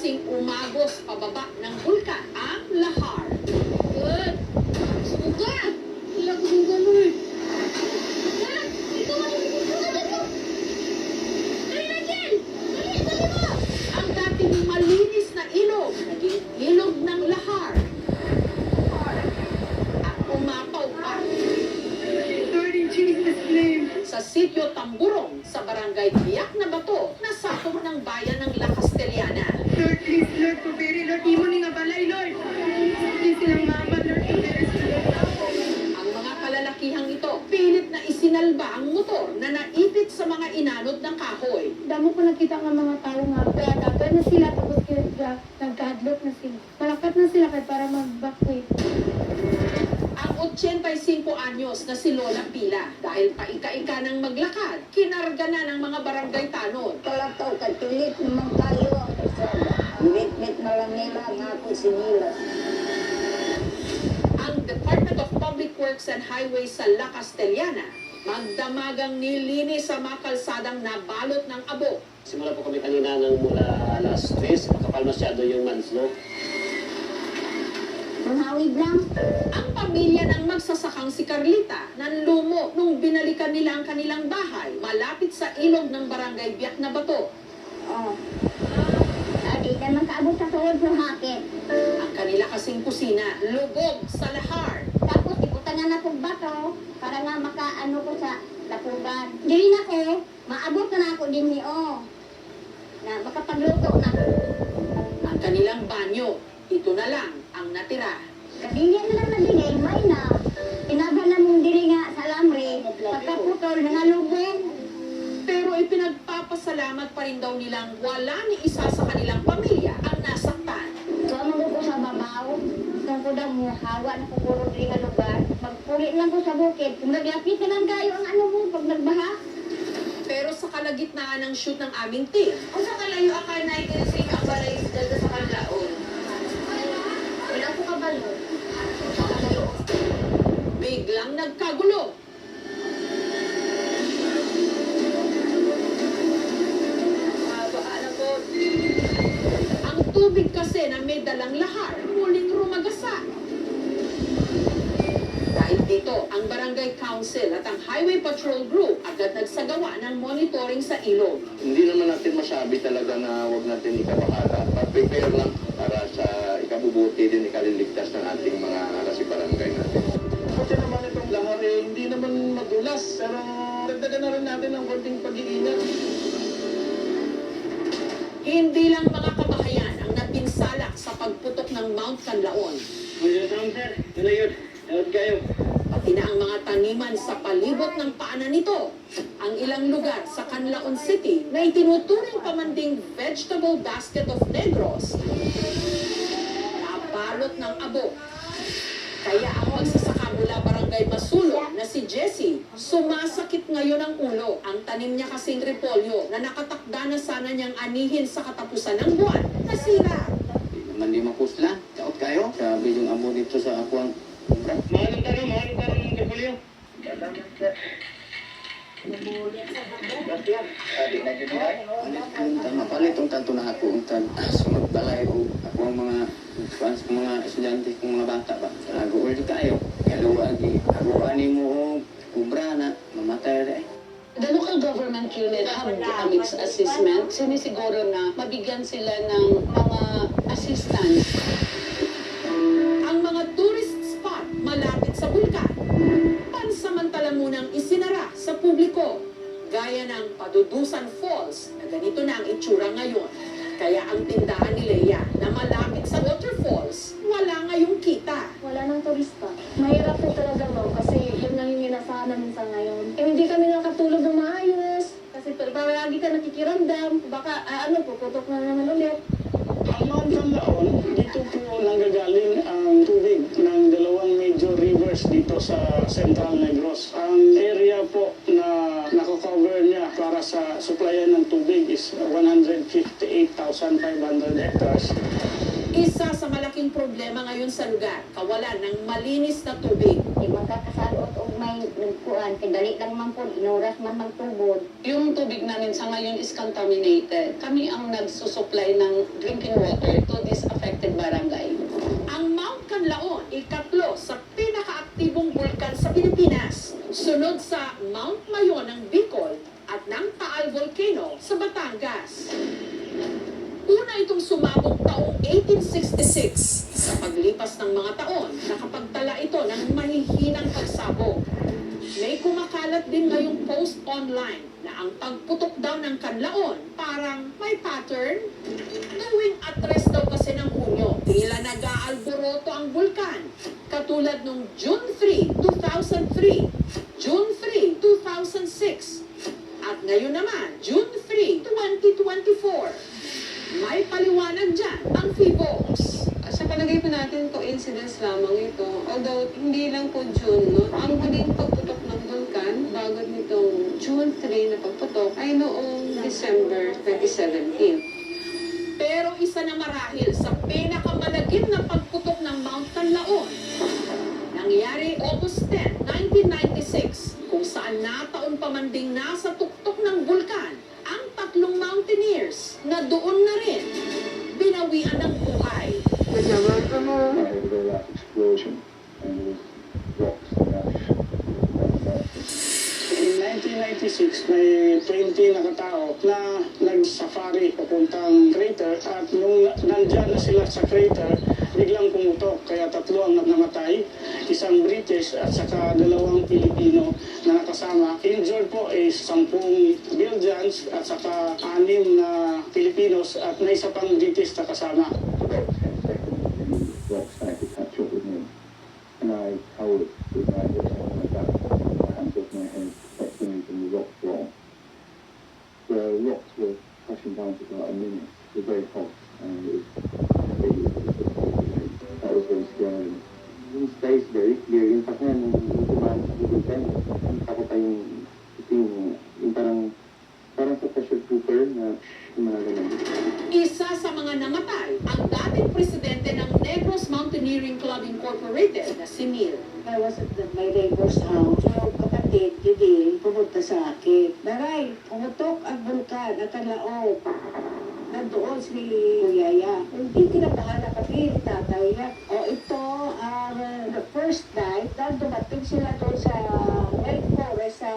kasing umagos pababa ng bulkan ang lahar. Good. Suga! Ilang suga, Lord. Ha? Ikaw ang suga dito. Dali na dyan! Dali mo! Ang dating malinis na ilog, naging ilog ng lahar. At umapaw pa. Lord, in Jesus' name. Sa sitio Tamburong, sa barangay Biak na Bato, nasakop ng bayan ng La Castellana. Lord, please, Lord, pupiri, Lord, imo ni nga balay, Lord. Please, silang mama, Lord, pupiri, Lord. Ang mga kalalakihang ito, pilit na isinalba ang motor na naipit sa mga inanod ng kahoy. Damo ko nakita nga mga tao nga gagagad na sila tapos nagkahadlok na sila. Malakat na sila kay para mag-backway. Ang 85 anyos na si Lola Pila, dahil paika-ika ng maglakad, kinarga na ng mga barangay tanod. Kalakaw, katilit naman kayo. Mit-mit na lang nila nga ako sinilas. Ang Department of Public Works and Highways sa La Castellana, magdamagang nilinis sa mga kalsadang nabalot ng abo. Simula po kami kanina ng mula alas 3, kapal masyado yung manslo. Manghawid lang. Ang pamilya ng magsasakang si Carlita nanlumo nung binalikan nila ang kanilang bahay malapit sa ilog ng barangay Biak na Bato. Oh. Adi ka man kaabot sa tuwod ng hakit. Ang kanila kasing kusina, lubog sa lahar. Tapos iputangan na kong bato para nga makaano ko sa lapugan. Dili na ko, maabot na ako din oh. Na makapagluto na. Ang kanilang banyo, ito na lang ang natira. Kadili na lang na dili, may na. Inaban na mong dili nga sa lamre. Pagkaputol na nga lubog. Pero ipinagpapasalamat pa rin daw nilang wala ni isa sa kanilang pamilya ang nasaktan. Kamo ko sa babaw. Kung ko daw mo, hawa na ko puro dili nga lugar. Magpulit lang ko sa bukid. Kung naglapit ka lang kayo ang ano mo pag nagbaha. Pero sa kalagitnaan ng shoot ng aming team, Kung sa kalayo akay na ikinisig ang balay sa kanlaon. Wala ko kabalo. Sa kalayo. biglang nagkagulo. Ang tubig kasi na may dalang lahar, muling rumagasa. Dahil dito, ang Barangay Council at ang Highway Patrol Group agad nagsagawa ng monitoring sa ilog. Hindi naman natin masabi talaga na huwag natin ikabahala. But prepare lang para sa ikabubuti din, ikaliligtas ng ating mga barangay natin. Kasi naman itong lahar hindi naman madulas. Pero dagdagan na rin natin ng konting pag-iingat. Hindi lang mga kabahayan ang napinsalak sa pagputok ng Mount Canlaon. Pati na ang mga taniman sa palibot ng paanan nito. Ang ilang lugar sa Canlaon City na itinuturing pamanding vegetable basket of Negros, nabalot ng abo. Kaya ang magsasaka mula Barangay Masulo na si Jessie, sumasakit ngayon ang ulo. Ang tanim niya kasing repolyo na nakatakda na sana niyang anihin sa katapusan ng buwan, nasira. Naman di mapusla. Kaot kayo. Sabi yung amo dito sa akuang Mahalong tanong ng kapulyo. Mapalit ang tanto na ako ang sunod balay o ako ang mga fans kong mga estudyante kong mga bata ba. Nag-uul kayo. Kaluwagi. Ako ani mo kubra na mamatay rin. The local government unit have a mixed assessment. Sinisiguro na mabigyan sila ng mga assistance. Ang mga tourist spot malapit sa bulkan, pansamantala munang isinara sa publiko. Gaya ng Padudusan Falls na ganito na ang itsura ngayon. Kaya ang tindahan ni Leia na malapit sa waterfalls, wala ngayong kita. Wala nang turista. Mahirap po talaga mo kasi yun lang yung inasahan namin sa ngayon. Eh, hindi kami nakatulog ng maayos. Kasi lagi ka nakikiramdam. Baka puputok na naman ulit. Ang Mount Canlaon, dito po nanggagaling ang tubig ng dalawang major rivers dito sa Central Negros. Ang area po na nako-cover niya para sa supplyan ng tubig is 158,500 hectares. Isa sa malaking problema ngayon sa lugar, kawalan ng malinis na tubig. Di magkakasalot o may nagkuhan. Kadali lang man po, inuras man magtubod. Yung tubig namin sa ngayon is contaminated. Kami ang nagsusupply ng drinking water to this affected barangay. Ang Mount Canlaon, ikatlo sa pinakaaktibong bulkan sa Pilipinas. Sunod sa Mount Mayon ng Bicol at ng Taal Volcano sa Batangas. Una itong sumabog taong 1866. Sa paglipas ng mga taon, nakapagtala ito ng mahihinang pagsabog. May kumakalat din ngayong post online na ang pagputok daw ng Canlaon parang may pattern. Tuwing atres daw kasi ng Hunyo, tila nag-aalboroto ang bulkan. Katulad nung June 3, 2003, June 3, 2006, at ngayon naman, June 3, 2024. May paliwanag dyan ang PHIVOLCS. Sa palagay po natin, coincidence lamang ito. Although, hindi lang po June, no? Ang huling pagputok ng vulkan, bago nitong June 3 na pagputok, ay noong December 2017. Pero isa na marahil sa pinakamalagim na pagputok ng Mount Canlaon. Nangyari August 10, 1996, kung saan nataon pa man ding nasa tuktok ng bulkan ang tatlong mountaineers na doon na rin binawian ng buhay. In 1996, may 20 na katao na nag-safari papuntang crater at nung nandyan na sila sa crater, biglang pumutok. Kaya tatlo ang namatay, isang British at saka 2 Pilipino na nakasama. Injured po is 10 Belgians at saka 6 na Filipinos at may isa pang British na kasama. Rock started to catch up with me, and I held it with my hands off my head, protecting me from the rock wall. The rocks were crashing down for about a minute. It was very hot, and it was that was very scary. Yung space very clear. Yung kasi nung tumaan sa bulkan, ako pa yung parang sa pressure cooker na yung mga ganun. Isa sa mga namatay, ang dating presidente ng Negros Mountaineering Club Incorporated na si Mil. I was at my neighbor's house. Yung kapatid, hindi, pumunta sa akin. Daray, pumutok ang bulkan at Canlaon. Nandoon si Yaya. Hindi kinabahan na kami, tatay niya. O ito, the first night, dahil dumating sila doon sa White Forest sa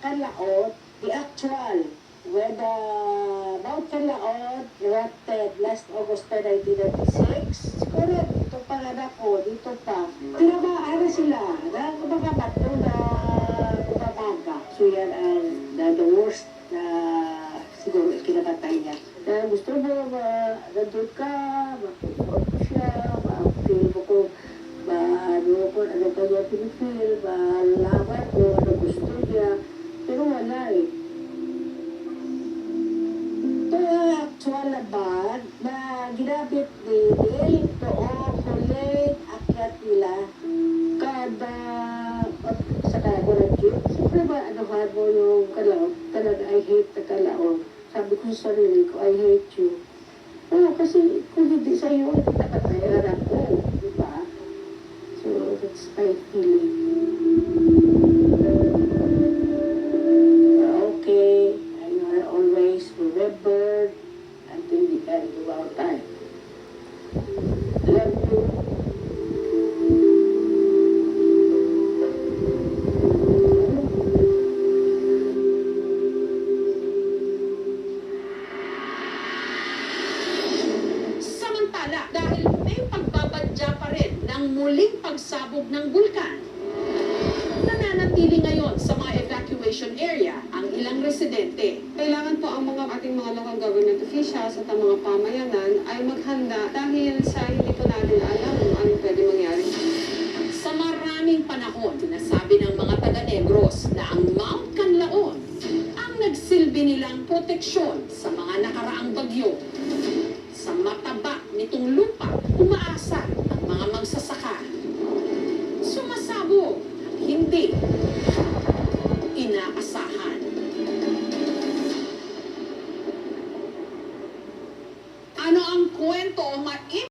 Canlaon, the actual, where the Mount Canlaon erupted last August 1996. Siguro, ito panganak ko, dito pa. Tinamaan na sila, na mga bato na bumabaga. So yan ang the worst na siguro kinakatay niya. Kaya gusto mo, nandun ka, mapupuot ko siya, ma-feel mo ko, ano kanya pinifeel, malaman ko, ano gusto niya. Pero wala eh. Ito yung actual na bag na ginamit ni Neil noong huling akyat nila. Kada sakay ko ng jeep, siyempre ba anuhan mo yung Canlaon? Talaga, I hate the Canlaon. Sabi ko sa sarili ko, I hate you. Oo, kasi kung hindi sa'yo, dapat ay harap ko. Diba? So, that's my feeling. Okay, you are always remembered until the end of our time. Love you. Samantala, dahil may pagbabadya pa rin ng muling pagsabog ng bulkan, nananatili ngayon sa mga evacuation area ang ilang residente. Kailangan po ang ating mga local government officials at ang mga pamayanan ay maghanda dahil sa hindi po natin alam kung ano pwede mangyari. Sa maraming panahon, sinasabi ng mga taga-Negros na ang Mount Canlaon ang nagsilbi nilang proteksyon sa mga nakaraang bagyo. Sa mataba nitong lupa, umaasa ang mga magsasaka. Sumasabog, hindi inaasahan. Ano ang kwento o